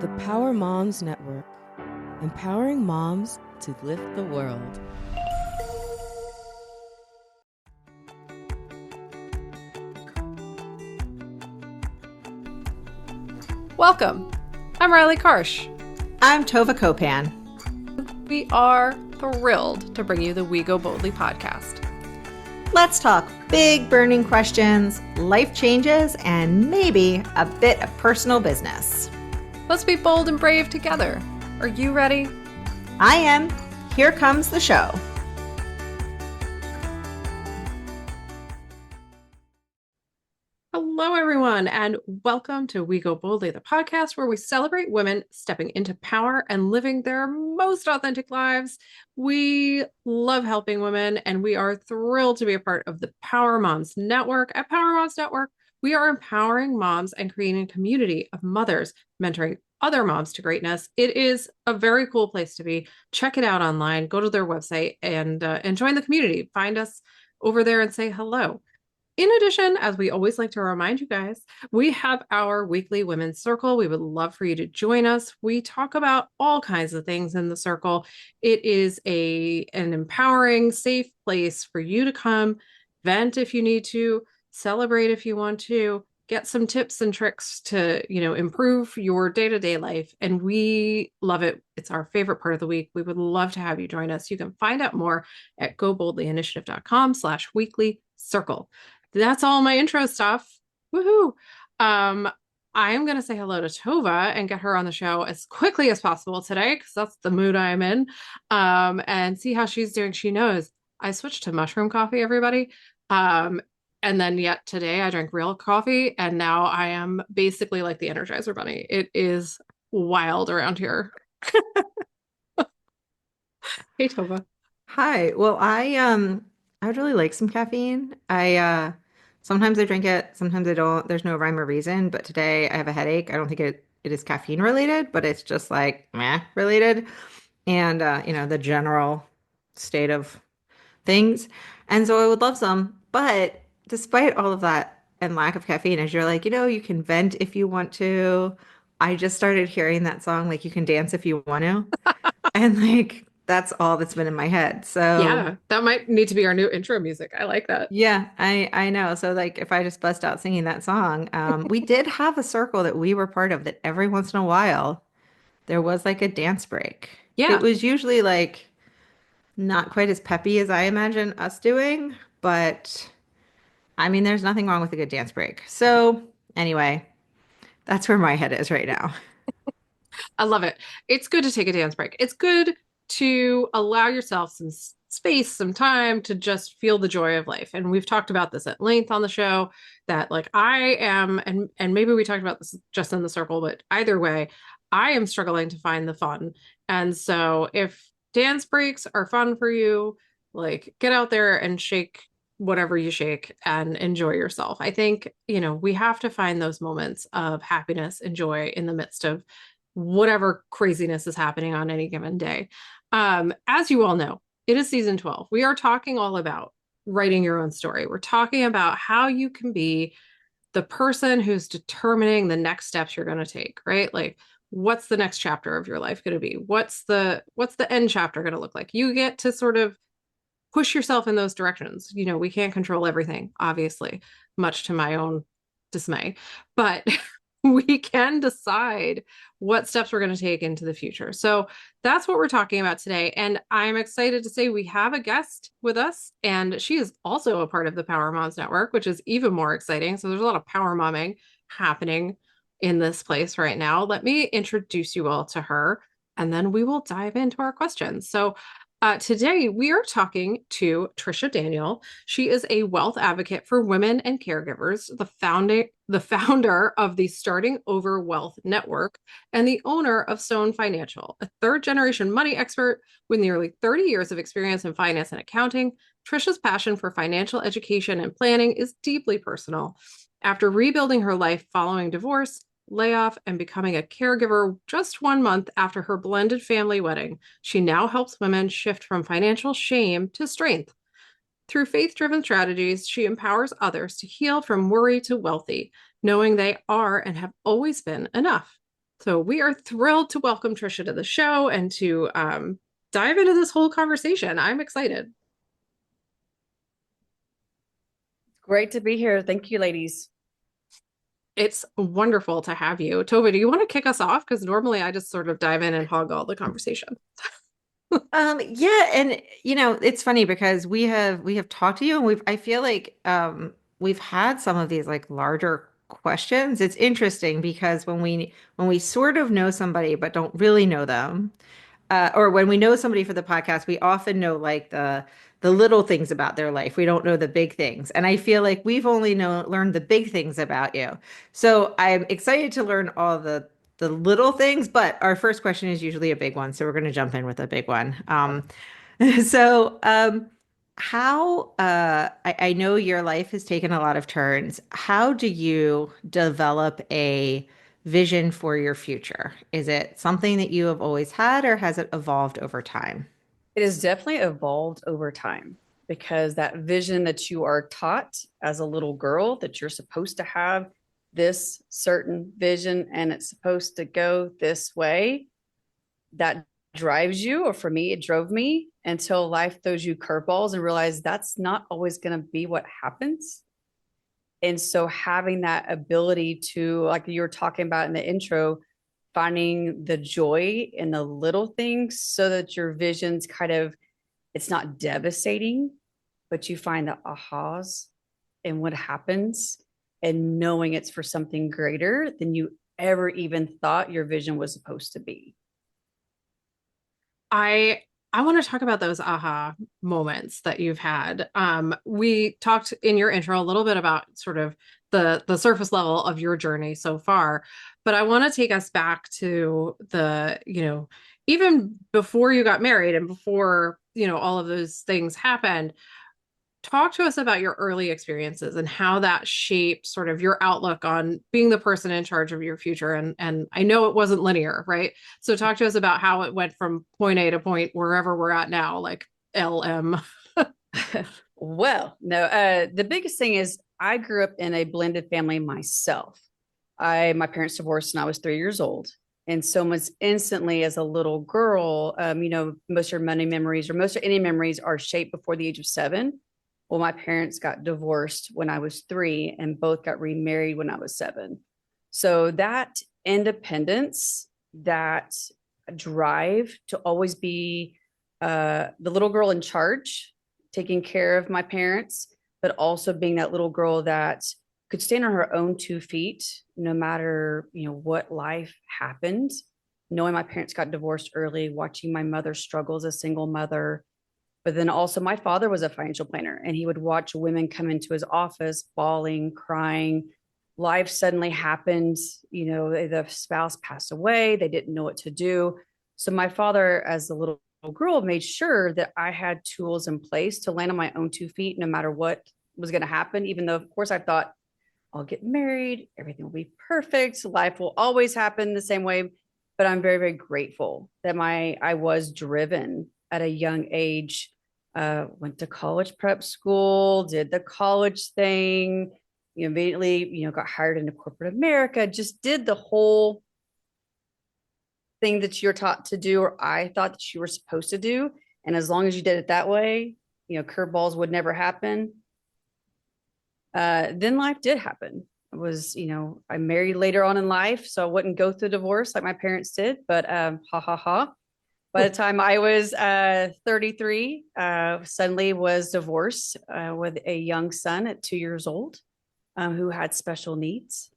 The Power Moms Network, empowering moms to lift the world. Welcome. I'm Riley Karsh. I'm Tova Kopan. We are thrilled to bring you the We Go Boldly podcast. Let's talk big burning questions, life changes, and maybe a bit of personal business. Let's be bold and brave together. Are you ready? I am. Here comes the show. Hello, everyone, and welcome to We Go Boldly, the podcast where we celebrate women stepping into power and living their most authentic lives. We love helping women, and we are thrilled to be a part of the Power Moms Network. At Power Moms Network, we are empowering moms and creating a community of mothers, mentoring other moms to greatness. It is a very cool place to be. Check it out online. Go to their website and join the community. Find us over there and say hello. In addition, as we always like to remind you guys, we have our weekly Women's Circle. We would love for you to join us. We talk about all kinds of things in the circle. It is an empowering, safe place for you to come, vent if you need to, celebrate if you want to, get some tips and tricks to, improve your day-to-day life. And we love it. It's our favorite part of the week. We would love to have you join us. You can find out more at goboldlyinitiative.com/weekly circle. That's all my intro stuff. Woohoo. I am going to say hello to Tova and get her on the show as quickly as possible today, because that's the mood I'm in, and see how she's doing. She knows I switched to mushroom coffee, everybody. And then yet today I drank real coffee, and now I am basically like the Energizer Bunny. It is wild around here. Hey, Tova. Hi. Well, I would really like some caffeine. Sometimes I drink it, sometimes I don't. There's no rhyme or reason, but today I have a headache. I don't think it is caffeine related, but it's just like meh related. And the general state of things. And so I would love some, but despite all of that and lack of caffeine, as you're like, you can vent if you want to. I just started hearing that song, like you can dance if you want to. And like that's all that's been in my head. So Yeah, that might need to be our new intro music. I like that. yeah, I know. So like if I just bust out singing that song, we did have a circle that we were part of that every once in a while there was like a dance break. It Yeah. was usually like not quite as peppy as I imagine us doing, but I mean, there's nothing wrong with a good dance break. So anyway, that's where my head is right now. I love it. It's good to take a dance break. It's good to allow yourself some space, some time to just feel the joy of life. And we've talked about this at length on the show that like I am, and maybe we talked about this just in the circle, but either way, I am struggling to find the fun. And so if dance breaks are fun for you, like get out there and shake whatever you shake and enjoy yourself. I think, we have to find those moments of happiness and joy in the midst of whatever craziness is happening on any given day. As you all know, it is season 12. We are talking all about writing your own story. We're talking about how you can be the person who's determining the next steps you're going to take, right? Like, what's the next chapter of your life going to be? What's the end chapter going to look like? You get to sort of push yourself in those directions. We can't control everything, obviously, much to my own dismay, but we can decide what steps we're going to take into the future. So that's what we're talking about today. And I'm excited to say we have a guest with us, and she is also a part of the Power Moms Network, which is even more exciting. So there's a lot of power momming happening in this place right now. Let me introduce you all to her, and then we will dive into our questions. So today, we are talking to Tricia Daniel. She is a wealth advocate for women and caregivers, the founder of the Starting Over Wealth Network, and the owner of SOWN Financial, a third-generation money expert with nearly 30 years of experience in finance and accounting. Tricia's passion for financial education and planning is deeply personal. After rebuilding her life following divorce, layoff, and becoming a caregiver just 1 month after her blended family wedding, she now helps women shift from financial shame to strength. Through faith-driven strategies, she empowers others to heal from worry to wealthy, knowing they are and have always been enough. So we are thrilled to welcome Tricia to the show and to dive into this whole conversation. I'm excited. Great to be here. Thank you, ladies. It's wonderful to have you. Tova, do you want to kick us off? Because normally I just sort of dive in and hog all the conversation. Yeah, and it's funny because we have talked to you and I feel like we've had some of these like larger questions. It's interesting because when we sort of know somebody but don't really know them, or when we know somebody for the podcast, we often know like the little things about their life. We don't know the big things. And I feel like we've only learned the big things about you. So I'm excited to learn all the little things, but our first question is usually a big one. So we're going to jump in with a big one. So how I know your life has taken a lot of turns. How do you develop a vision for your future? Is it something that you have always had, or has it evolved over time? It has definitely evolved over time because that vision that you are taught as a little girl that you're supposed to have this certain vision and it's supposed to go this way, that drives you, or for me, it drove me until life throws you curveballs and realize that's not always going to be what happens. And so having that ability to, like you were talking about in the intro, finding the joy in the little things so that your vision's kind of, it's not devastating, but you find the ahas in what happens and knowing it's for something greater than you ever even thought your vision was supposed to be. I want to talk about those aha moments that you've had. We talked in your intro a little bit about sort of the surface level of your journey so far, but I want to take us back to even before you got married and before, all of those things happened. Talk to us about your early experiences and how that shaped sort of your outlook on being the person in charge of your future. And I know it wasn't linear, right? So talk to us about how it went from point A to point wherever we're at now, like LM. Well, no, the biggest thing is I grew up in a blended family myself. My parents divorced when I was 3 years old. And so much instantly as a little girl, most of your money memories or most of any memories are shaped before the age of 7. Well, my parents got divorced when I was 3 and both got remarried when I was 7. So that independence, that drive to always be the little girl in charge, taking care of my parents, but also being that little girl that could stand on her own 2 feet, no matter, what life happened. Knowing my parents got divorced early, watching my mother struggle as a single mother. But then also my father was a financial planner and he would watch women come into his office bawling, crying. Life suddenly happened, the spouse passed away. They didn't know what to do. So my father, as a little girl, made sure that I had tools in place to land on my own 2 feet, no matter what was going to happen. Even though, of course, I thought I'll get married, everything will be perfect, life will always happen the same way. But I'm very, very grateful that I was driven at a young age. Went to college prep school, did the college thing, immediately, got hired into corporate America, just did the whole thing that you're taught to do, or I thought that you were supposed to do. And as long as you did it that way, curveballs would never happen. Then life did happen. I was, I married later on in life, so I wouldn't go through divorce like my parents did, but ha ha ha. By the time I was 33, suddenly was divorced with a young son at 2 years old who had special needs.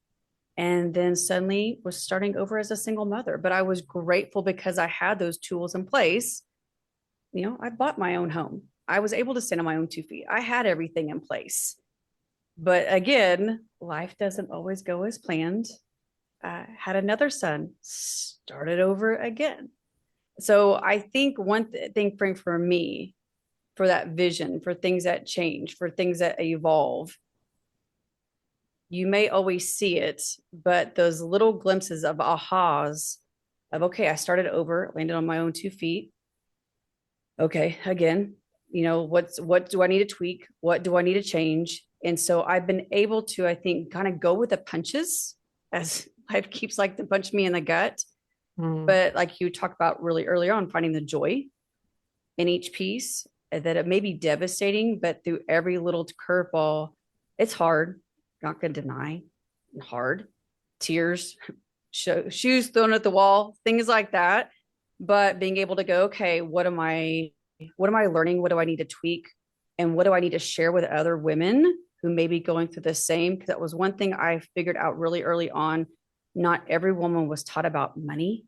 And then suddenly was starting over as a single mother. But I was grateful because I had those tools in place. I bought my own home. I was able to stand on my own 2 feet. I had everything in place. But again, life doesn't always go as planned. Had another son, started over again. So I think one thing for me, for that vision, for things that change, for things that evolve, you may always see it, but those little glimpses of ahas of, okay, I started over, landed on my own 2 feet. Okay, again, what do I need to tweak? What do I need to change? And so I've been able to, I think, kind of go with the punches as Life keeps like to punch me in the gut. Mm. But like you talked about really early on, finding the joy in each piece, that it may be devastating, but through every little curveball, it's hard. Not going to deny, hard. Tears, shoes thrown at the wall, things like that. But being able to go, okay, what am I learning? What do I need to tweak? And what do I need to share with other women who may be going through the same? Because that was one thing I figured out really early on. Not every woman was taught about money,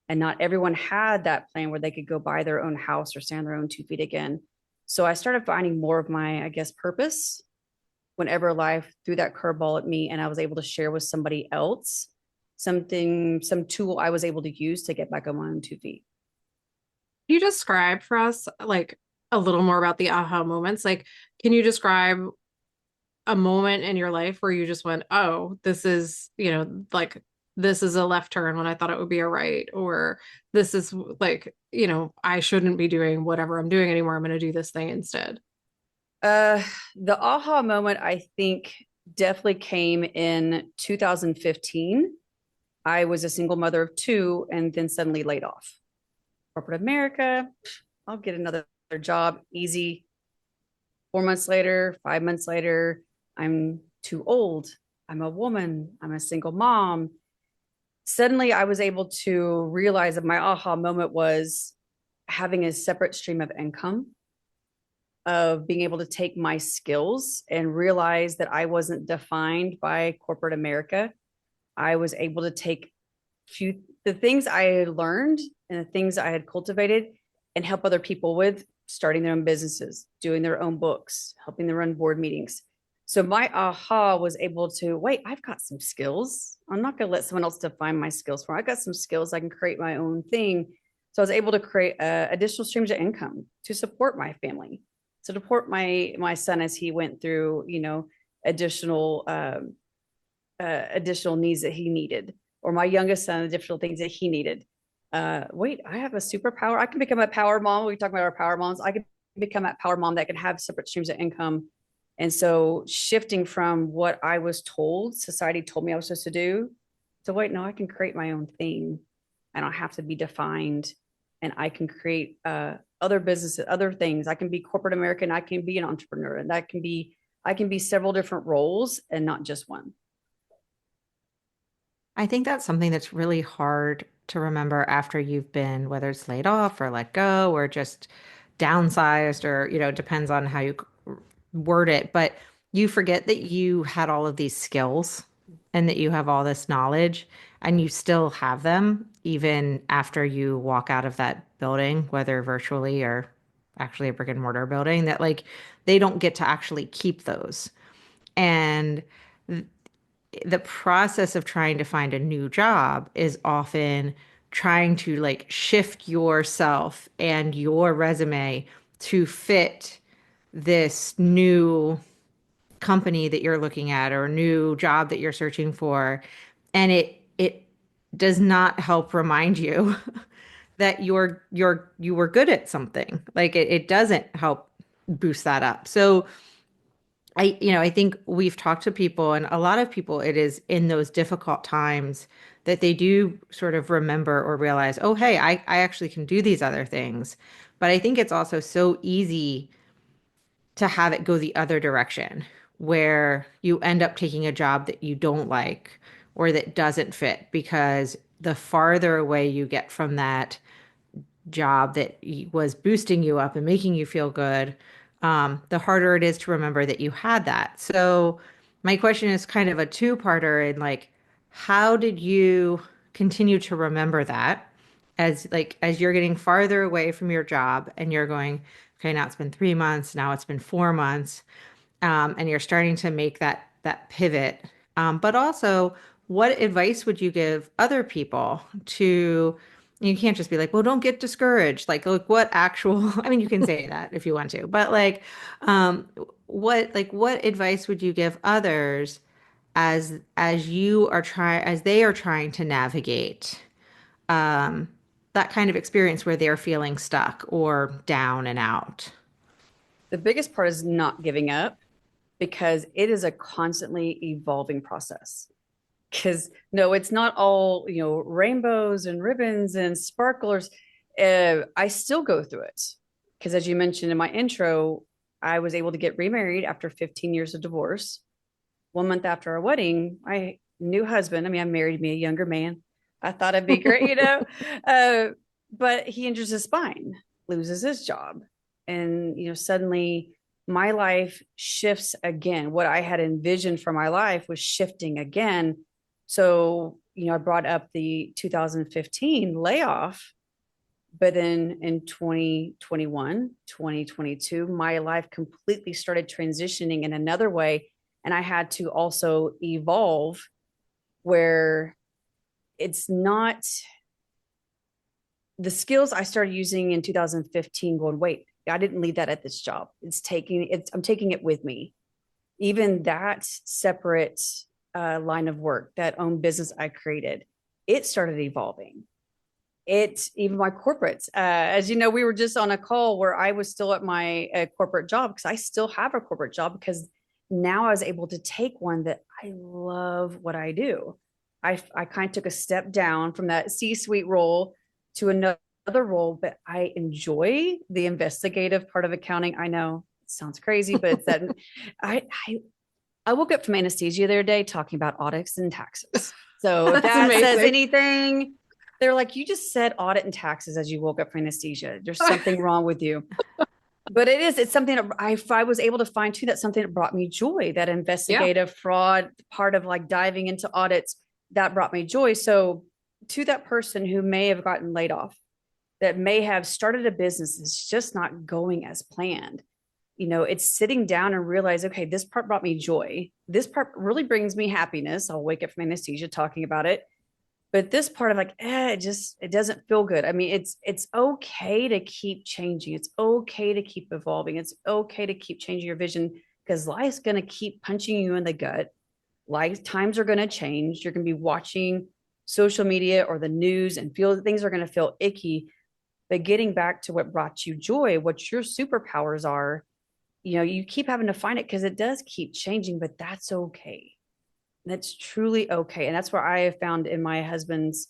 and not everyone had that plan where they could go buy their own house or stand on their own 2 feet again. So I started finding more of my, I guess, purpose whenever life threw that curveball at me, and I was able to share with somebody else some tool I was able to use to get back on my own 2 feet. Can you describe for us like a little more about the aha moments? Like, can you describe a moment in your life where you just went, oh, this is, like this is a left turn when I thought it would be a right, or this is like, I shouldn't be doing whatever I'm doing anymore. I'm going to do this thing instead. The aha moment, I think, definitely came in 2015. I was a single mother of 2 and then suddenly laid off. Corporate America, I'll get another job, easy. 4 months later, 5 months later, I'm too old. I'm a woman. I'm a single mom. Suddenly, I was able to realize that my aha moment was having a separate stream of income, of being able to take my skills and realize that I wasn't defined by corporate America. I was able to take the things I had learned and the things I had cultivated and help other people with starting their own businesses, doing their own books, helping them run board meetings. So my aha was able to, wait, I've got some skills. I'm not going to let someone else define my skills for me. I've got some skills. I can create my own thing. So I was able to create additional streams of income to support my family, to support my son as he went through, additional needs that he needed, or my youngest son, additional things that he needed. Wait, I have a superpower. I can become a power mom. We talk about our power moms. I can become that power mom that can have separate streams of income. And so shifting from what I was told, society told me I was supposed to do, to wait, no, I can create my own thing. I don't have to be defined, and I can create other businesses, other things. I can be corporate American. I can be an entrepreneur, and I can be several different roles and not just one. I think that's something that's really hard to remember after you've been, whether it's laid off or let go or just downsized, or, depends on how you word it. But you forget that you had all of these skills and that you have all this knowledge, and you still have them even after you walk out of that building, whether virtually or actually a brick and mortar building, that like they don't get to actually keep those. And the process of trying to find a new job is often trying to like shift yourself and your resume to fit this new company that you're looking at or new job that you're searching for. And it does not help remind you that you were good at something. Like it doesn't help boost that up. So I think we've talked to people, and a lot of people, it is in those difficult times that they do sort of remember or realize, oh, hey, I actually can do these other things. But I think it's also so easy to have it go the other direction, where you end up taking a job that you don't like or that doesn't fit, because the farther away you get from that job that was boosting you up and making you feel good, the harder it is to remember that you had that. So my question is kind of a two-parter in like, how did you continue to remember that as you're getting farther away from your job and you're going, okay, now it's been 3 months, now it's been 4 months, and you're starting to make that pivot. But also, what advice would you give other people to? You can't just be like, well, don't get discouraged. Like what actual? I mean, you can say that if you want to, but um, what advice would you give others as they are trying to navigate that kind of experience where they're feeling stuck or down and out? The biggest part is not giving up, because it is a constantly evolving process. Because no, it's not all, rainbows and ribbons and sparklers. I still go through it. Because as you mentioned in my intro, I was able to get remarried after 15 years of divorce. 1 month after our wedding, my new husband, I married me a younger man. I thought it'd be great, but he injures his spine, loses his job. And, suddenly my life shifts again. What I had envisioned for my life was shifting again. So, I brought up the 2015 layoff, but then in 2021, 2022, my life completely started transitioning in another way. And I had to also evolve where it's not the skills I started using in 2015 going, wait, I didn't leave that at this job. I'm taking it with me. Even that separate line of work, that own business I created, it started evolving. Even my corporates, as you know, we were just on a call where I was still at my corporate job because I still have a corporate job because now I was able to take one that I love what I do. I kind of took a step down from that C-suite role to another role, but I enjoy the investigative part of accounting. I know it sounds crazy, but it's that I woke up from anesthesia the other day talking about audits and taxes. So if that amazing. says anything, they're like, you just said audit and taxes as you woke up from anesthesia. There's something wrong with you. But it's something that I was able to find too, that's something that brought me joy, that investigative fraud part of like diving into audits, that brought me joy. So to that person who may have gotten laid off, that may have started a business that's just not going as planned, it's sitting down and realize, okay, this part brought me joy. This part really brings me happiness. I'll wake up from anesthesia talking about it. But this part of like, it doesn't feel good. It's okay to keep changing. It's okay to keep evolving. It's okay to keep changing your vision because life's going to keep punching you in the gut. Times are going to change. You're going to be watching social media or the news and things are going to feel icky. But getting back to what brought you joy, what your superpowers are, you keep having to find it because it does keep changing, but that's okay. That's truly okay. And that's where I have found in my husband's,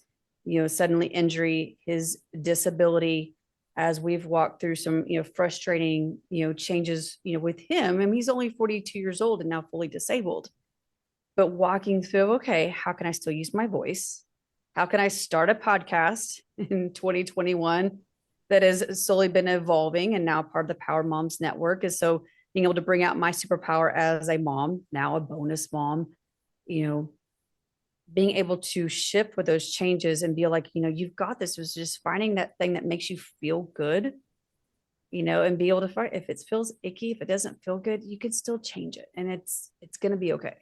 suddenly injury, his disability, as we've walked through some, frustrating, changes, with him. And he's only 42 years old and now fully disabled. But walking through, okay, how can I still use my voice? How can I start a podcast in 2021 that has slowly been evolving and now part of the Power Moms Network is so being able to bring out my superpower as a mom, now a bonus mom, being able to shift with those changes and be like, you've got this. It was just finding that thing that makes you feel good, and be able to find if it feels icky, if it doesn't feel good, you can still change it. And it's going to be okay.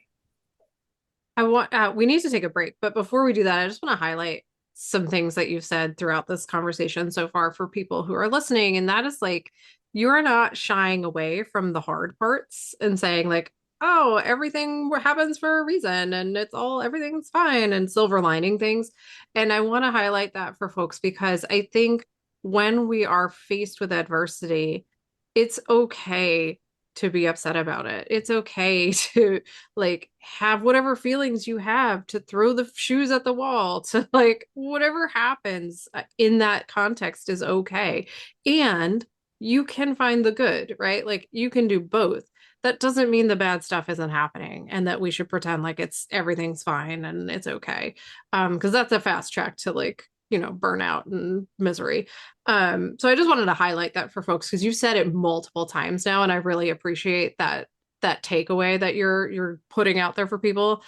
We need to take a break, but before we do that, I just want to highlight some things that you've said throughout this conversation so far for people who are listening. And that is like, you're not shying away from the hard parts and saying like, oh, everything happens for a reason and everything's fine and silver lining things. And I want to highlight that for folks because I think when we are faced with adversity, it's okay to be upset about it. It's okay to like have whatever feelings you have, to throw the shoes at the wall, to like whatever happens in that context is okay. And you can find the good, right? Like you can do both. That doesn't mean the bad stuff isn't happening and that we should pretend like everything's fine and it's okay. Because that's a fast track to like, burnout and misery. So I just wanted to highlight that for folks because you've said it multiple times now, and I really appreciate that takeaway that you're putting out there for people.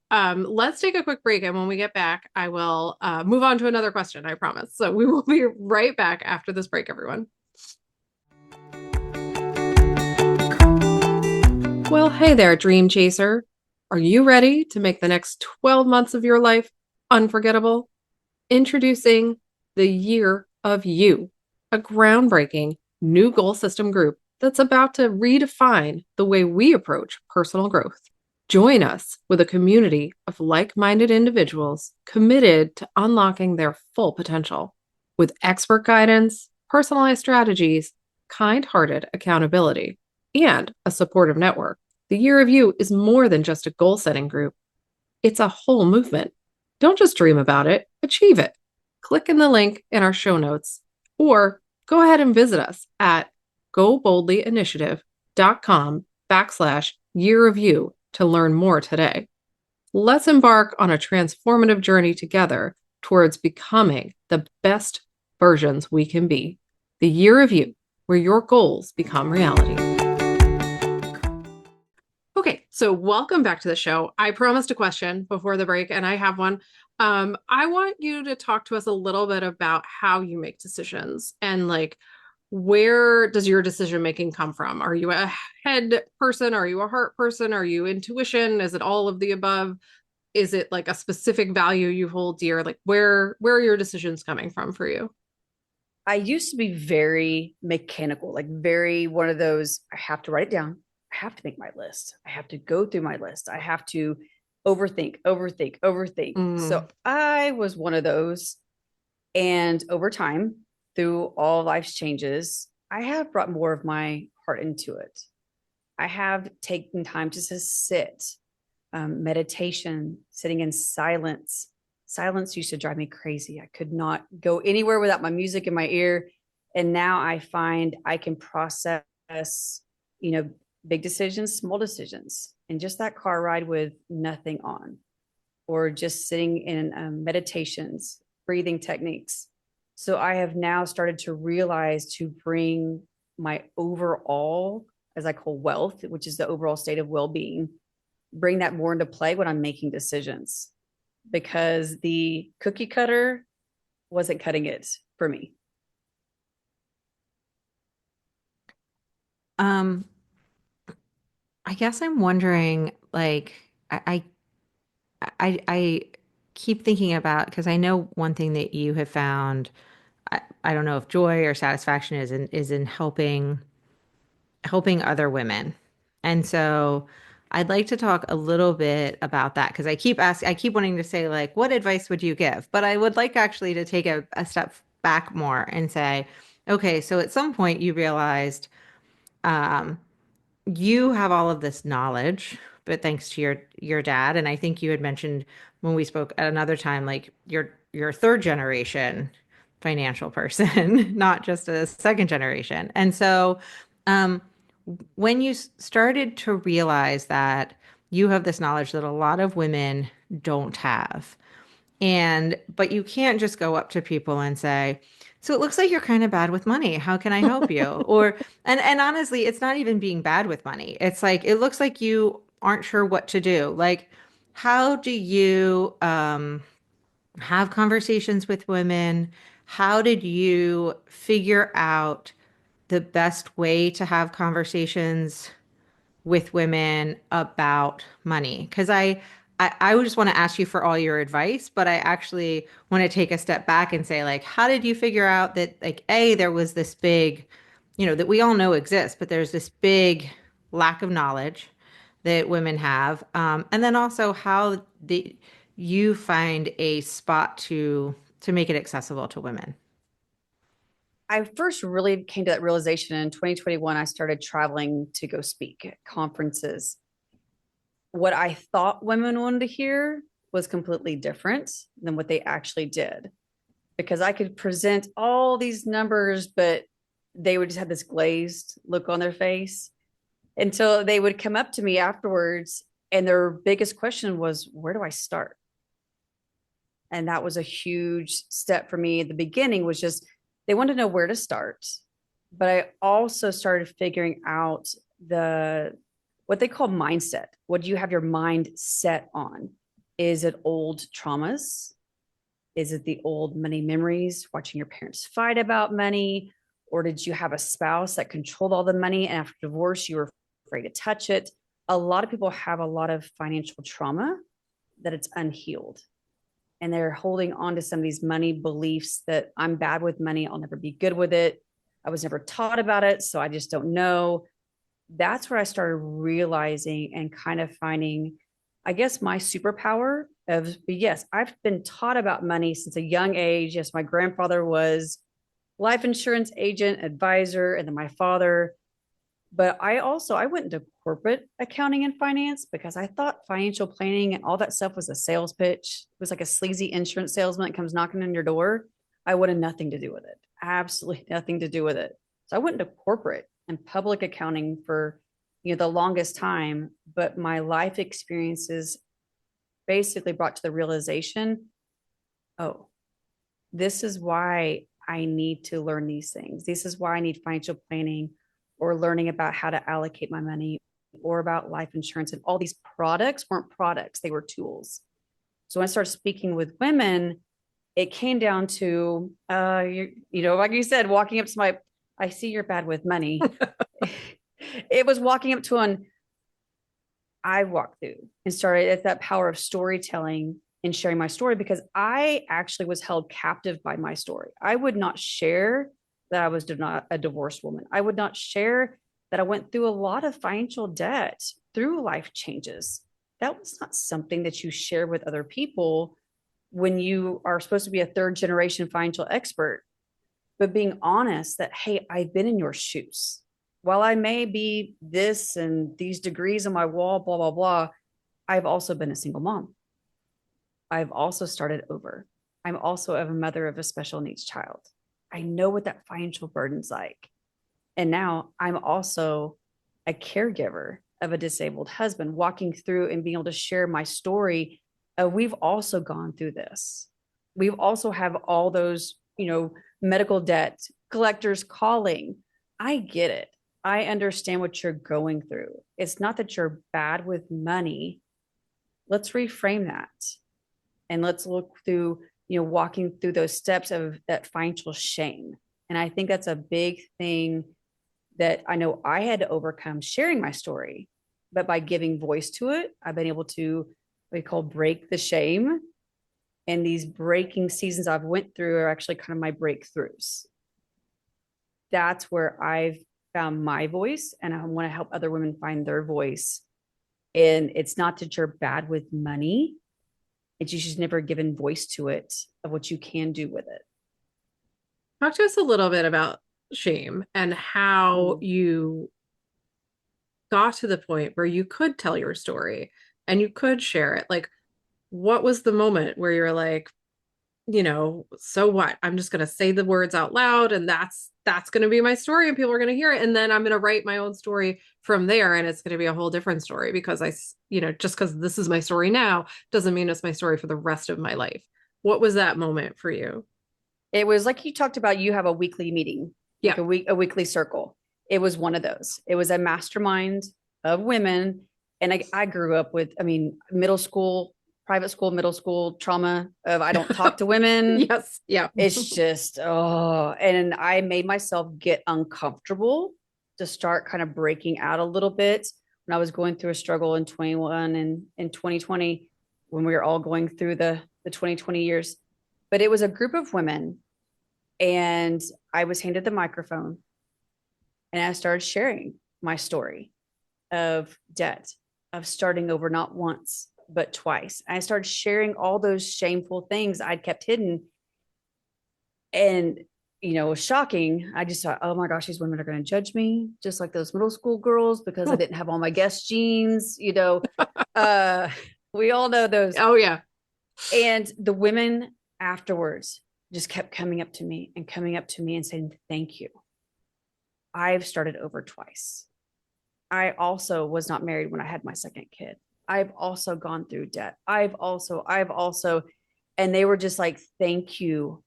Let's take a quick break, and when we get back, I will move on to another question, I promise. So we will be right back after this break, everyone. Well, hey there, Dream Chaser. Are you ready to make the next 12 months of your life unforgettable? Introducing the Year of You, a groundbreaking new goal system group that's about to redefine the way we approach personal growth. Join us with a community of like-minded individuals committed to unlocking their full potential. With expert guidance, personalized strategies, kind-hearted accountability, and a supportive network, the Year of You is more than just a goal-setting group. It's a whole movement. Don't just dream about it, achieve it. Click in the link in our show notes or go ahead and visit us at goboldlyinitiative.com/year of you to learn more today. Let's embark on a transformative journey together towards becoming the best versions we can be. The Year of You, where your goals become reality. Okay, so welcome back to the show. I promised a question before the break, and I have one. I want you to talk to us a little bit about how you make decisions and like where does your decision making come from? Are you a head person? Are you a heart person? Are you intuition? Is it all of the above? Is it like a specific value you hold dear? Like where are your decisions coming from for you? I used to be very mechanical, like very one of those, I have to write it down. I have to make my list. I have to go through my list. I have to overthink. So I was one of those. And over time, through all life's changes, I have brought more of my heart into it. I have taken time just to sit, meditation, sitting in silence. Silence used to drive me crazy. I could not go anywhere without my music in my ear. And now I find I can process, big decisions, small decisions, and just that car ride with nothing on, or just sitting in meditations, breathing techniques. So I have now started to realize to bring my overall, as I call wealth, which is the overall state of well-being, bring that more into play when I'm making decisions, because the cookie cutter wasn't cutting it for me. I guess I'm wondering, like, I keep thinking about, because I know one thing that you have found, I don't know if joy or satisfaction is in helping other women. And so I'd like to talk a little bit about that, because I keep wanting to say, like, what advice would you give? But I would like actually to take a step back more and say, okay, so at some point you realized um, you have all of this knowledge, but thanks to your dad, and I think you had mentioned when we spoke at another time, like your third generation financial person, not just a second generation. And so, um, when you started to realize that you have this knowledge that a lot of women don't have, but you can't just go up to people and say, so it looks like you're kind of bad with money. How can I help you? And honestly, it's not even being bad with money. It's like, it looks like you aren't sure what to do. Like, how do you have conversations with women? How did you figure out the best way to have conversations with women about money? Because I would just want to ask you for all your advice, but I actually want to take a step back and say, like, how did you figure out that, like, there was this big, that we all know exists, but there's this big lack of knowledge that women have, and then also how you find a spot to make it accessible to women. I first really came to that realization in 2021. I started traveling to go speak at conferences. What I thought women wanted to hear was completely different than what they actually did, because I could present all these numbers, but they would just have this glazed look on their face until they would come up to me afterwards. And their biggest question was, where do I start? And that was a huge step for me. At the beginning was just, they wanted to know where to start. But I also started figuring out what they call mindset. What do you have your mind set on? Is it old traumas? Is it the old money memories, watching your parents fight about money? Or did you have a spouse that controlled all the money, and after divorce, you were afraid to touch it? A lot of people have a lot of financial trauma that it's unhealed. And they're holding on to some of these money beliefs that I'm bad with money. I'll never be good with it. I was never taught about it, so I just don't know. That's where I started realizing and kind of finding, I guess, my superpower of, yes, I've been taught about money since a young age. Yes, my grandfather was life insurance agent, advisor, and then my father. But I went into corporate accounting and finance because I thought financial planning and all that stuff was a sales pitch. It was like a sleazy insurance salesman that comes knocking on your door. I wanted nothing to do with it. Absolutely nothing to do with it. So I went into corporate and public accounting for, the longest time, but my life experiences basically brought to the realization, oh, this is why I need to learn these things. This is why I need financial planning or learning about how to allocate my money or about life insurance. And all these products weren't products, they were tools. So when I started speaking with women, it came down to, like you said, walking up to I see you're bad with money. It was walking up to I walked through and started at that power of storytelling and sharing my story, because I actually was held captive by my story. I would not share that I was not a divorced woman. I would not share that I went through a lot of financial debt through life changes. That was not something that you share with other people when you are supposed to be a third generation financial expert. But being honest that, hey, I've been in your shoes. While I may be this and these degrees on my wall, blah, blah, blah, I've also been a single mom. I've also started over. I'm also a mother of a special needs child. I know what that financial burden's like. And now I'm also a caregiver of a disabled husband, walking through and being able to share my story. We've also gone through this. We've also have all those, medical debt, collectors calling. I get it. I understand what you're going through. It's not that you're bad with money. Let's reframe that. And let's look through, walking through those steps of that financial shame. And I think that's a big thing that I know I had to overcome sharing my story. But by giving voice to it, I've been able to, what we call, break the shame. And these breaking seasons I've went through are actually kind of my breakthroughs. That's where I've found my voice, and I want to help other women find their voice. And it's not that you're bad with money. It's you just never given voice to it, of what you can do with it. Talk to us a little bit about shame and how you got to the point where you could tell your story and you could share it. Like, what was the moment where you're like, so what? I'm just going to say the words out loud, and that's going to be my story, and people are going to hear it. And then I'm going to write my own story from there. And it's going to be a whole different story, because just because this is my story now doesn't mean it's my story for the rest of my life. What was that moment for you? It was like you talked about, you have a weekly meeting, like a weekly circle. It was one of those. It was a mastermind of women. And I grew up with, middle school, private school, middle school trauma of I don't talk to women. Yes. Yeah. It's just, and I made myself get uncomfortable to start kind of breaking out a little bit when I was going through a struggle in 21 and in 2020, when we were all going through the 2020 years. But it was a group of women, and I was handed the microphone, and I started sharing my story of debt, of starting over, not once, but twice. I started sharing all those shameful things I'd kept hidden. And, it was shocking. I just thought, oh my gosh, these women are going to judge me, just like those middle school girls, because I didn't have all my Guess jeans, we all know those. Oh yeah. And the women afterwards just kept coming up to me and saying, thank you. I've started over twice. I also was not married when I had my second kid. I've also gone through debt. I've also, and they were just like, thank you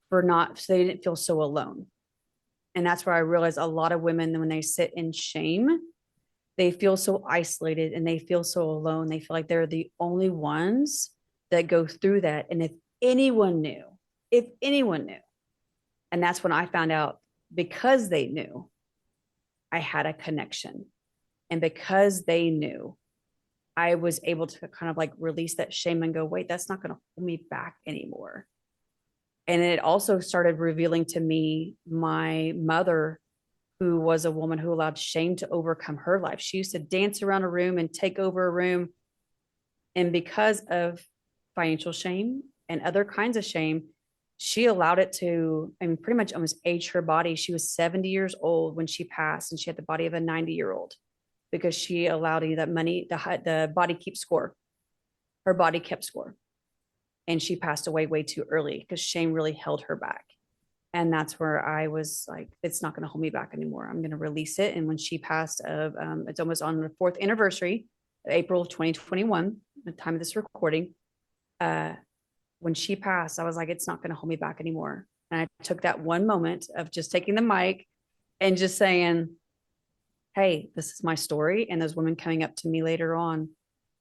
for not, so they didn't feel so alone. And that's where I realized a lot of women, when they sit in shame, they feel so isolated and they feel so alone. They feel like they're the only ones that go through that. And if anyone knew, and that's when I found out, because they knew, I had a connection. And because they knew, I was able to kind of like release that shame and go, wait, that's not going to hold me back anymore. And it also started revealing to me my mother, who was a woman who allowed shame to overcome her life. She used to dance around a room and take over a room. And because of financial shame and other kinds of shame, she allowed it to, I mean, pretty much almost age her body. She was 70 years old when she passed, and she had the body of a 90-year-old because she allowed that money, the body keeps score. Her body kept score. And she passed away way too early because shame really held her back. And that's where I was like, it's not going to hold me back anymore. I'm going to release it. And when she passed, it's almost on the 4th anniversary, April of 2021, the time of this recording. When she passed, I was like, it's not going to hold me back anymore. And I took that one moment of just taking the mic and just saying, hey, this is my story. And those women coming up to me later on,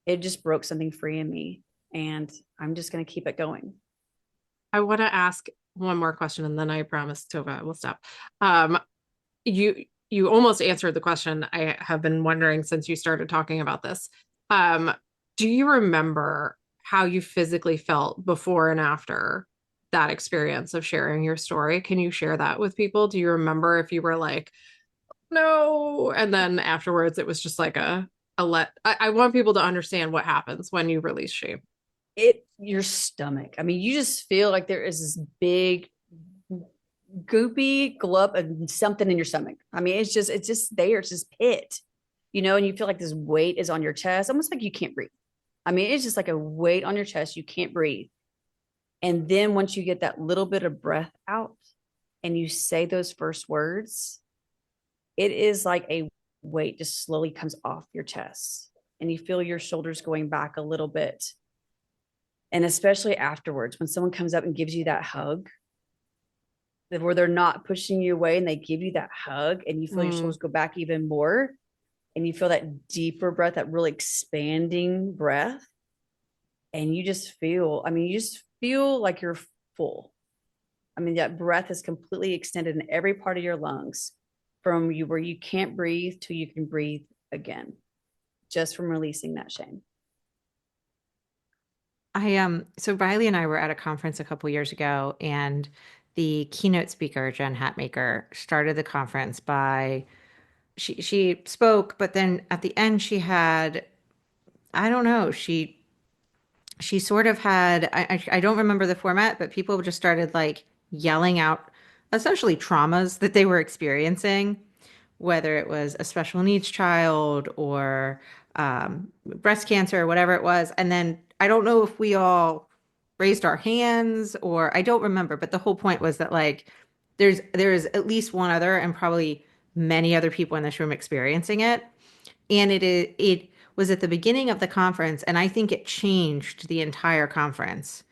it just broke something free in me. And I'm just going to keep it going. I want to ask one more question, and then I promise Tova will stop. You almost answered the question I have been wondering since you started talking about this. Do you remember how you physically felt before and after that experience of sharing your story? Can you share that with people? Do you remember if you were like, no, and then afterwards it was just like I want people to understand what happens when you release shame. Your stomach. I mean, you just feel like there is this big goopy glub of something in your stomach. I mean, it's just there. It's just pit, and you feel like this weight is on your chest, almost like you can't breathe. I mean, it's just like a weight on your chest. You can't breathe. And then once you get that little bit of breath out and you say those first words, it is like a weight just slowly comes off your chest and you feel your shoulders going back a little bit. And especially afterwards, when someone comes up and gives you that hug, where they're not pushing you away and they give you that hug and you feel your shoulders go back even more and you feel that deeper breath, that really expanding breath. And you just feel like you're full. I mean, that breath is completely extended in every part of your lungs from you where you can't breathe to you can breathe again, just from releasing that shame. So Riley and I were at a conference a couple years ago, and the keynote speaker, Jen Hatmaker, started the conference by she spoke, but then at the end she had, I don't know, she sort of had, I don't remember the format, but people just started like yelling out essentially traumas that they were experiencing, whether it was a special needs child or breast cancer or whatever it was. And then I don't know if we all raised our hands or I don't remember, but the whole point was that like there is at least one other and probably many other people in this room experiencing it. And it was at the beginning of the conference, and I think it changed the entire conference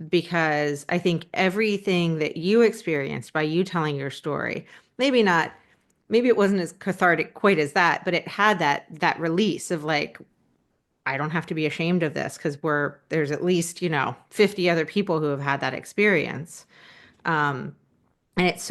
because I think everything that you experienced by you telling your story, maybe it wasn't as cathartic quite as that, but it had that release of like, I don't have to be ashamed of this because there's at least, 50 other people who have had that experience. And it's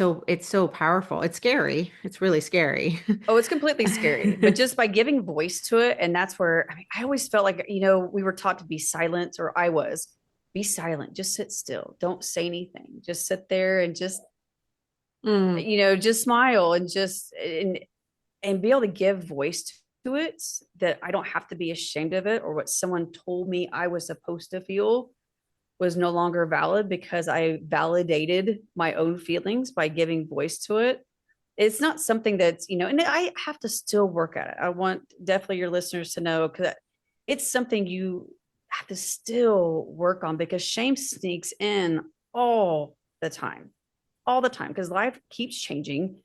so powerful. It's scary. It's really scary. Oh, it's completely scary. But just by giving voice to it, and that's where I always felt like, we were taught to be silent, or I was. Be silent. Just sit still. Don't say anything. Just sit there and just just smile and and be able to give voice to it, that I don't have to be ashamed of it, or what someone told me I was supposed to feel was no longer valid because I validated my own feelings by giving voice to it. It's not something that's, and I have to still work at it. I want definitely your listeners to know, because it's something you have to still work on, because shame sneaks in all the time, because life keeps changing.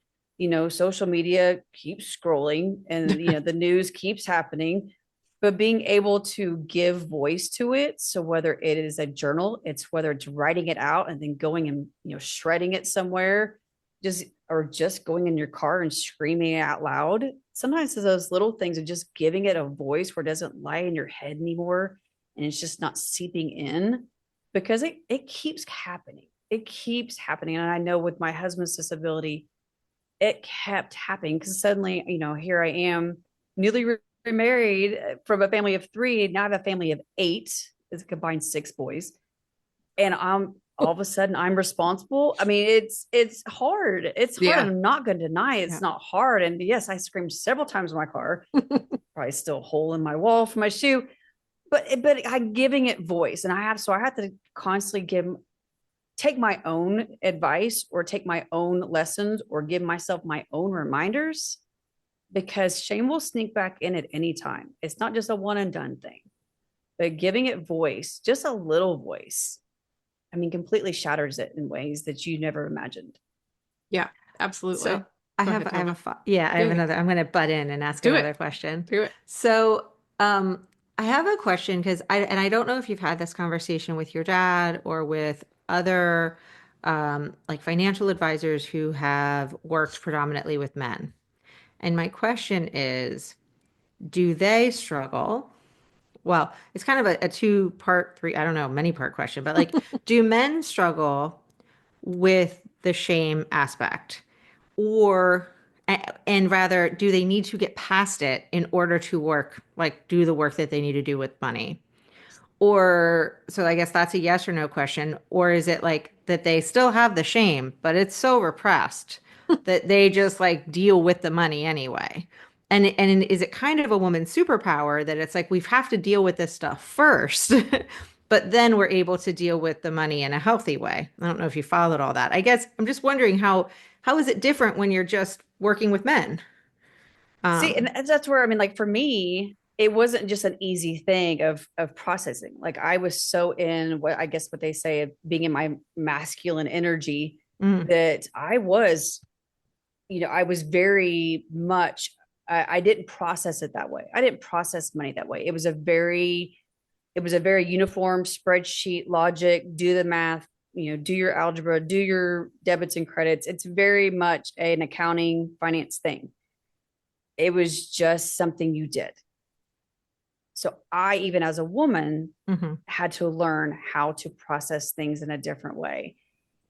Social media keeps scrolling and, the news keeps happening, but being able to give voice to it. So whether it is a journal, whether it's writing it out and then going and, shredding it somewhere, or just going in your car and screaming it out loud. Sometimes those little things of just giving it a voice where it doesn't lie in your head anymore. And it's just not seeping in, because it keeps happening. It keeps happening. And I know with my husband's disability, it kept happening, because suddenly, here I am, newly remarried from a family of 3. Now I have a family of 8. It's a combined 6 boys. And all of a sudden I'm responsible. I mean, it's hard. It's hard. Yeah. I'm not going to deny it's not hard. And yes, I screamed several times in my car, probably still a hole in my wall for my shoe, but I'm giving it voice, and I have to constantly give take my own advice or take my own lessons or give myself my own reminders, because shame will sneak back in at any time. It's not just a one and done thing, but giving it voice, just a little voice, I mean, completely shatters it in ways that you never imagined. Yeah, absolutely. So I Go have, ahead, I have Tama. I have another, I'm going to butt in and ask Do it. another question. Do it. So, I have a question because I don't know if you've had this conversation with your dad or with other, like financial advisors who have worked predominantly with men. And my question is, do they struggle? Well, it's kind of a two-part, three, I don't know, many-part question, but like, do men struggle with the shame aspect? Or, and rather, do they need to get past it in order to work, like do the work that they need to do with money? Or, so I guess that's a yes or no question. Or is it like that they still have the shame, but it's so repressed that they just like deal with the money anyway? And is it kind of a woman's superpower that it's like we have to deal with this stuff first, but then we're able to deal with the money in a healthy way? I don't know if you followed all that. I guess I'm just wondering how is it different when you're just working with men? See, and that's where, I mean, like for me, it wasn't just an easy thing of processing. Like I was so in what I guess what they say of being in my masculine energy Mm, that I was, I was very much, I didn't process it that way. I didn't process money that way. It was a very uniform spreadsheet logic, do the math, do your algebra, do your debits and credits. It's very much an accounting finance thing. It was just something you did. So I, even as a woman, hmm had to learn how to process things in a different way.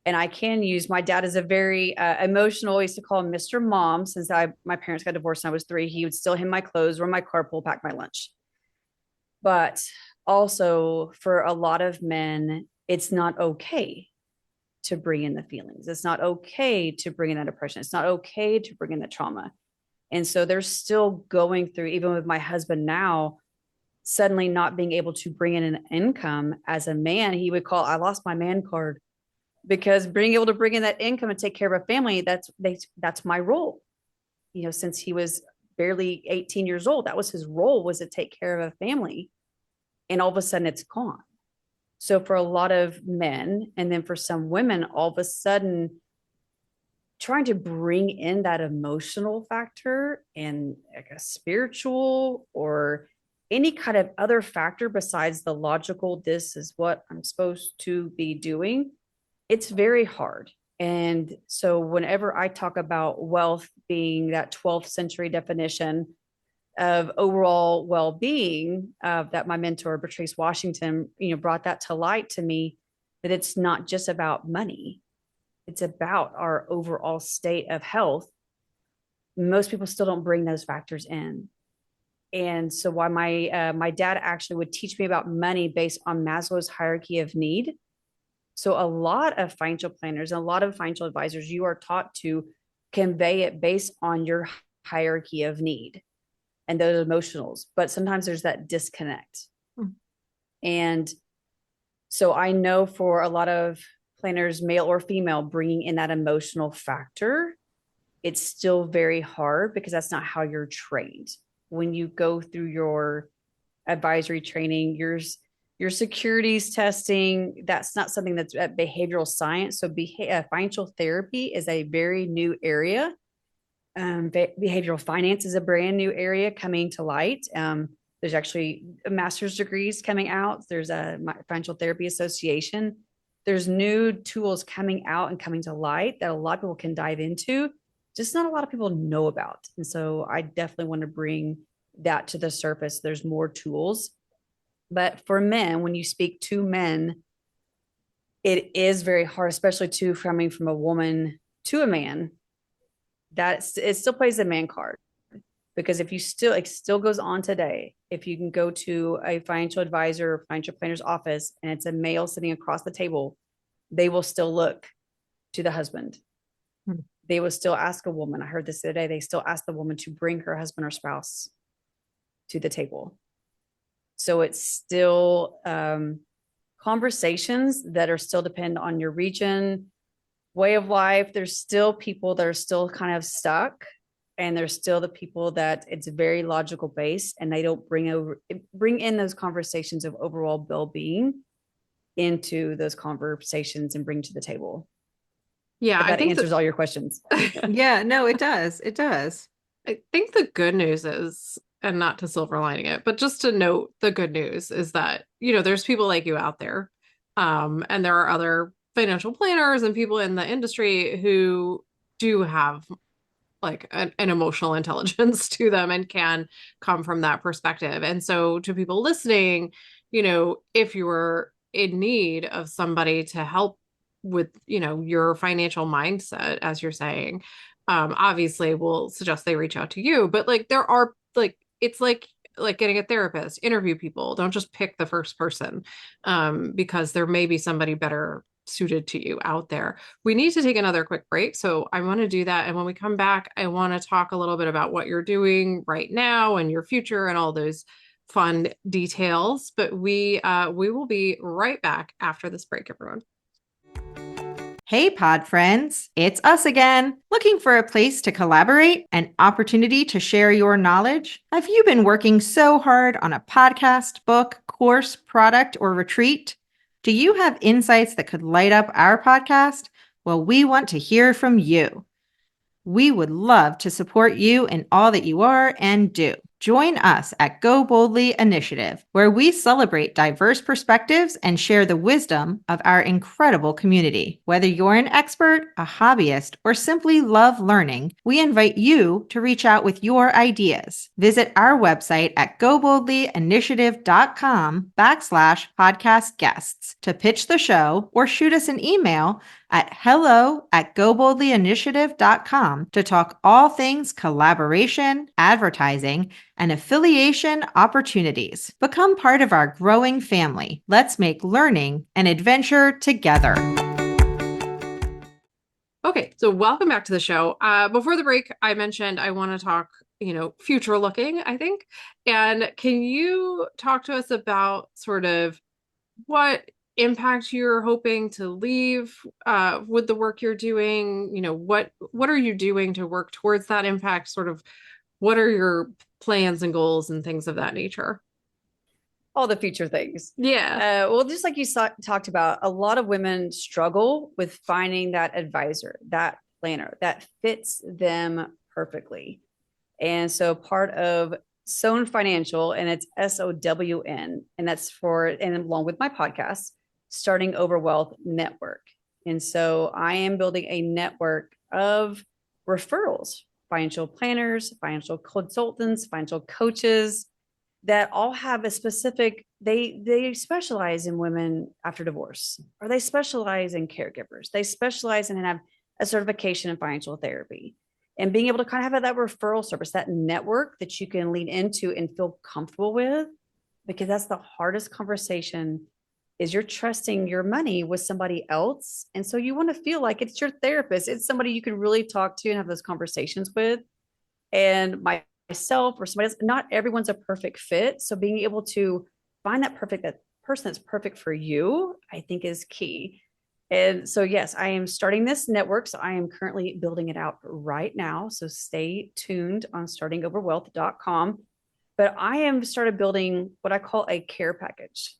And I can use my dad is a very emotional. I used to call him Mr. Mom. Since my parents got divorced when I was 3, he would still hem my clothes, run my carpool, pack my lunch. But also for a lot of men, it's not okay to bring in the feelings. It's not okay to bring in that depression. It's not okay to bring in the trauma. And so they're still going through, even with my husband now, suddenly not being able to bring in an income as a man. He would call, I lost my man card, because being able to bring in that income and take care of a family, that's my role. Since he was barely 18 years old, that was his role, was to take care of a family. And all of a sudden it's gone. So for a lot of men, and then for some women, all of a sudden trying to bring in that emotional factor and like a spiritual or any kind of other factor besides the logical, this is what I'm supposed to be doing, it's very hard. And so whenever I talk about wealth being that 12th century definition of overall well-being, that my mentor Patrice Washington brought that to light to me, that it's not just about money, it's about our overall state of health. Most people still don't bring those factors in. And so why my dad actually would teach me about money based on Maslow's hierarchy of need. So a lot of financial planners and a lot of financial advisors, you are taught to convey it based on your hierarchy of need and those emotionals, but sometimes there's that disconnect. Hmm. And so I know for a lot of planners, male or female, bringing in that emotional factor, it's still very hard because that's not how you're trained. When you go through your advisory training, your securities testing, that's not something that's at behavioral science. So financial therapy is a very new area. Behavioral finance is a brand new area coming to light. There's actually master's degrees coming out. There's a financial therapy association. There's new tools coming out and coming to light that a lot of people can dive into, just not a lot of people know about. And so I definitely want to bring that to the surface. There's more tools. But for men, when you speak to men, it is very hard, especially coming from a woman to a man, it still plays the man card. Because if you it still goes on today, if you can go to a financial advisor or financial planner's office and it's a male sitting across the table, they will still look to the husband. Hmm. They will still ask a woman. I heard this the other day. They still ask the woman to bring her husband or spouse to the table. So it's still conversations that are still depend on your region, way of life. There's still people that are still kind of stuck, and there's still the people that it's very logical based, and they don't bring in those conversations of overall well-being into those conversations and bring to the table. Yeah, If that answers all your questions. Yeah, no, it does. It does. I think the good news is, and not to silver lining it, but just to note the good news is that, there's people like you out there. And there are other financial planners and people in the industry who do have like an emotional intelligence to them and can come from that perspective. And so to people listening, if you were in need of somebody to help with, your financial mindset, as you're saying, obviously we'll suggest they reach out to you. But like there are it's like getting a therapist, interview people. Don't just pick the first person, because there may be somebody better suited to you out there. We need to take another quick break. So I want to do that. And when we come back, I want to talk a little bit about what you're doing right now and your future and all those fun details. But we will be right back after this break, everyone. Hey, pod friends, it's us again. Looking for a place to collaborate, an opportunity to share your knowledge? Have you been working so hard on a podcast, book, course, product, or retreat? Do you have insights that could light up our podcast? Well, we want to hear from you. We would love to support you in all that you are and do. Join us at Go Boldly Initiative, where we celebrate diverse perspectives and share the wisdom of our incredible community. Whether you're an expert, a hobbyist, or simply love learning, we invite you to reach out with your ideas. Visit our website at goboldlyinitiative.com/podcast guests to pitch the show, or shoot us an email at hello@goboldlyinitiative.com to talk all things collaboration, advertising, and affiliation opportunities. Become part of our growing family. Let's make learning an adventure together. Okay, so welcome back to the show. Before the break, I mentioned I want to talk, future looking, I think. And can you talk to us about sort of what impact you're hoping to leave with the work you're doing? What are you doing to work towards that impact? Sort of what are your plans and goals and things of that nature? All the future things. Yeah. Well, just like you talked about, a lot of women struggle with finding that advisor, that planner that fits them perfectly. And so part of SOWN Financial, and it's SOWN, and that's and along with my podcast, Starting Over Wealth Network. And so I am building a network of referrals, financial planners, financial consultants, financial coaches that all have a specific, they specialize in women after divorce, or they specialize in caregivers. They specialize in and have a certification in financial therapy. And being able to kind of have that referral service, that network that you can lean into and feel comfortable with, because that's the hardest conversation, is you're trusting your money with somebody else. And so you want to feel like it's your therapist. It's somebody you can really talk to and have those conversations with. And myself or somebody else, not everyone's a perfect fit. So being able to find that person that's perfect for you, I think is key. And so, yes, I am starting this network. So I am currently building it out right now. So stay tuned on startingoverwealth.com. But I am started building what I call a care package.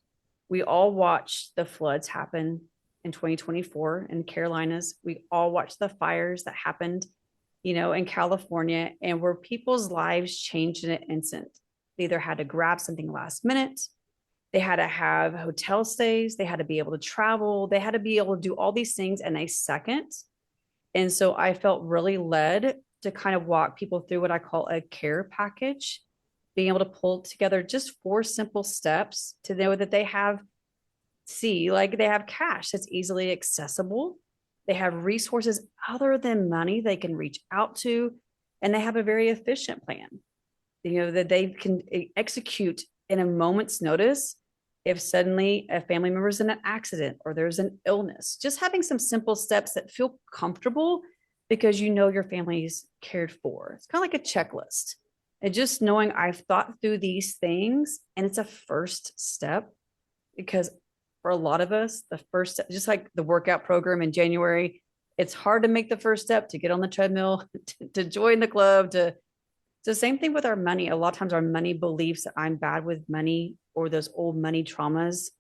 We all watched the floods happen in 2024 in Carolinas. We all watched the fires that happened, in California, and where people's lives changed in an instant. They either had to grab something last minute, they had to have hotel stays, they had to be able to travel, they had to be able to do all these things in a second. And so I felt really led to kind of walk people through what I call a care package, being able to pull together just 4 simple steps to know that they have cash that's easily accessible. They have resources other than money they can reach out to, and they have a very efficient plan, that they can execute in a moment's notice if suddenly a family member is in an accident or there's an illness. Just having some simple steps that feel comfortable because your family's cared for. It's kind of like a checklist. And just knowing I've thought through these things, and it's a first step, because for a lot of us, the first step, just like the workout program in January, it's hard to make the first step to get on the treadmill, to join the club, to the same thing with our money. A lot of times our money beliefs that I'm bad with money or those old money traumas,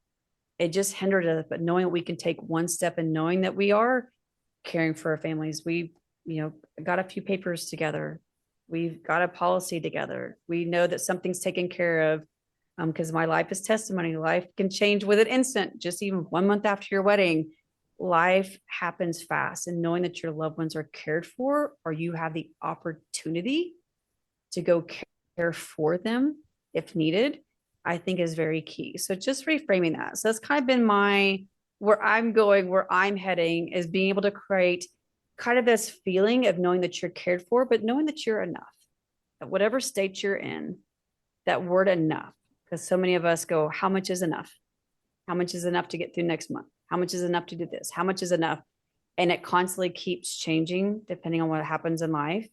it just hindered us. But knowing that we can take one step and knowing that we are caring for our families, we, got a few papers together. We've got a policy together. We know that something's taken care of, because my life is testimony. Life can change with an instant, just even 1 month after your wedding. Life happens fast, and knowing that your loved ones are cared for, or you have the opportunity to go care for them if needed, I think is very key. So just reframing that. So that's kind of been where I'm going, where I'm heading, is being able to create kind of this feeling of knowing that you're cared for, but knowing that you're enough, at whatever state you're in, that word enough. Because so many of us go, how much is enough? How much is enough to get through next month? How much is enough to do this? How much is enough? And it constantly keeps changing depending on what happens in life.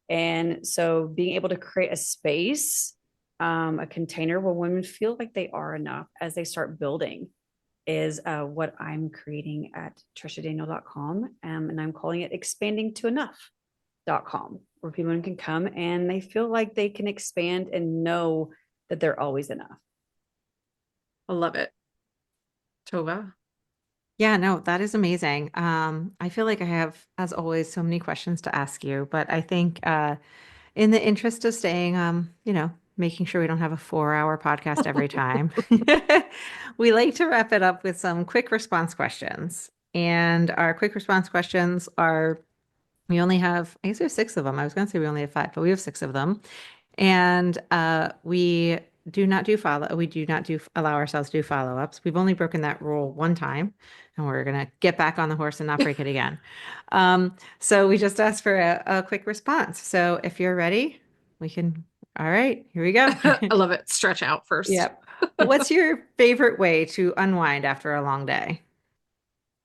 And so being able to create a space, a container where women feel like they are enough as they start building is what I'm creating at triciadaniel.com. And I'm calling it expandingtoenough.com, where people can come and they feel like they can expand and know that they're always enough. I love it. Tova? Yeah, no, that is amazing. I feel like I have, as always, so many questions to ask you, but I think in the interest of staying, making sure we don't have a 4-hour podcast every time, we like to wrap it up with some quick response questions. And our quick response questions are, we only have, I guess we have 6 of them. I was going to say we only have 5, but we have 6 of them. And we do not allow ourselves to do follow-ups. We've only broken that rule one time, and we're going to get back on the horse and not break it again. So we just asked for a quick response. So if you're ready, all right, here we go. I love it. Stretch out first. Yep. What's your favorite way to unwind after a long day?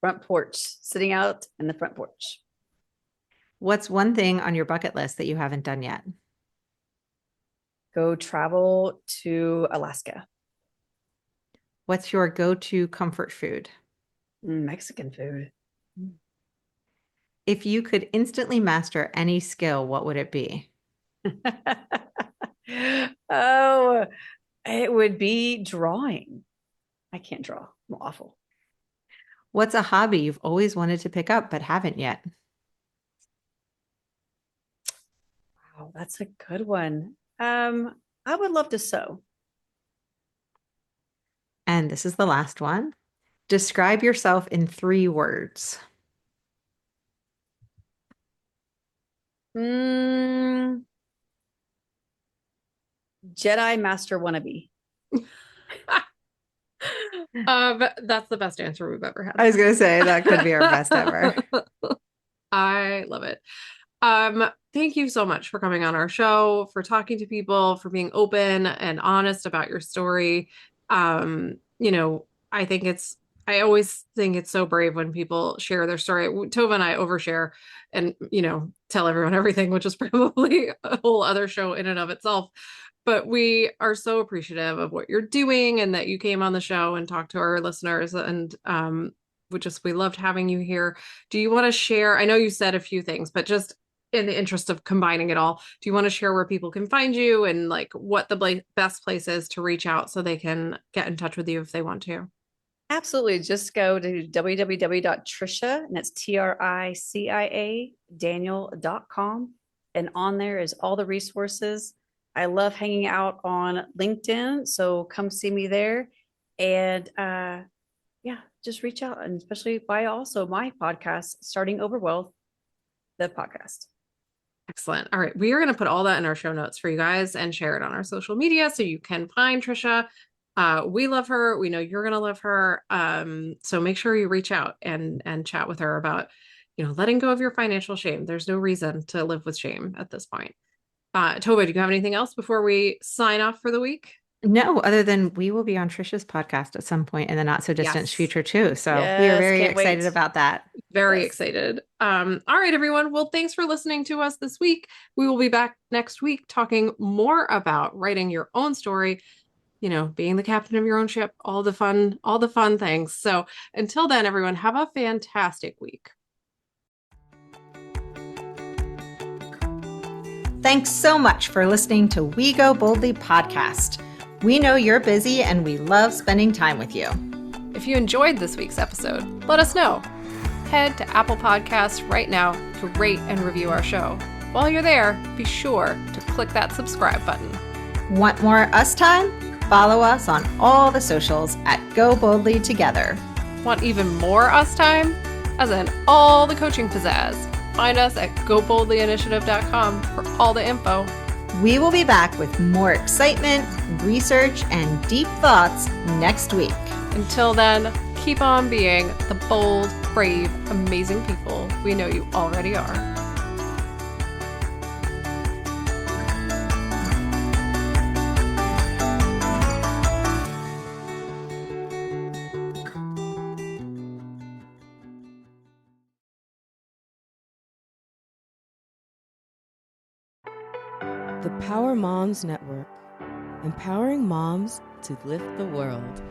Front porch, sitting out in the front porch. What's one thing on your bucket list that you haven't done yet? Go travel to Alaska. What's your go-to comfort food? Mexican food. If you could instantly master any skill, what would it be? Oh, it would be drawing. I can't draw. I'm awful. What's a hobby you've always wanted to pick up but haven't yet? Wow, that's a good one. I would love to sew. And this is the last one. Describe yourself in 3 words. Jedi Master wannabe. That's the best answer we've ever had. I was going to say that could be our best ever. I love it. Thank you so much for coming on our show, for talking to people, for being open and honest about your story. I always think it's so brave when people share their story. Tova and I overshare and, tell everyone everything, which is probably a whole other show in and of itself. But we are so appreciative of what you're doing and that you came on the show and talked to our listeners. And we loved having you here. Do you want to share? I know you said a few things, but just in the interest of combining it all, do you want to share where people can find you and like what the best place is to reach out so they can get in touch with you if they want to? Absolutely. Just go to www.tricia, and that's TRICIA Daniel.com. And on there is all the resources. I love hanging out on LinkedIn. So come see me there. And just reach out, and especially by also my podcast, Starting Over Wealth, the podcast. Excellent. All right. We are going to put all that in our show notes for you guys and share it on our social media so you can find Tricia. We love her. We know you're going to love her. So make sure you reach out and chat with her about, letting go of your financial shame. There's no reason to live with shame at this point. Tova, do you have anything else before we sign off for the week? No, other than we will be on Tricia's podcast at some point in the not so distant future too. So we are Yes, very can't excited wait. about that. Very Yes. excited. All right, everyone. Well, thanks for listening to us this week. We will be back next week talking more about writing your own story being the captain of your own ship, all the fun things. So until then, everyone, have a fantastic week. Thanks so much for listening to We Go Boldly podcast. We know you're busy and we love spending time with you. If you enjoyed this week's episode, let us know. Head to Apple Podcasts right now to rate and review our show. While you're there, be sure to click that subscribe button. Want more us time? Follow us on all the socials at Go Boldly Together. Want even more us time? As in all the coaching pizzazz. Find us at goboldlyinitiative.com for all the info. We will be back with more excitement, research, and deep thoughts next week. Until then, keep on being the bold, brave, amazing people we know you already are. The Power Moms Network, empowering moms to lift the world.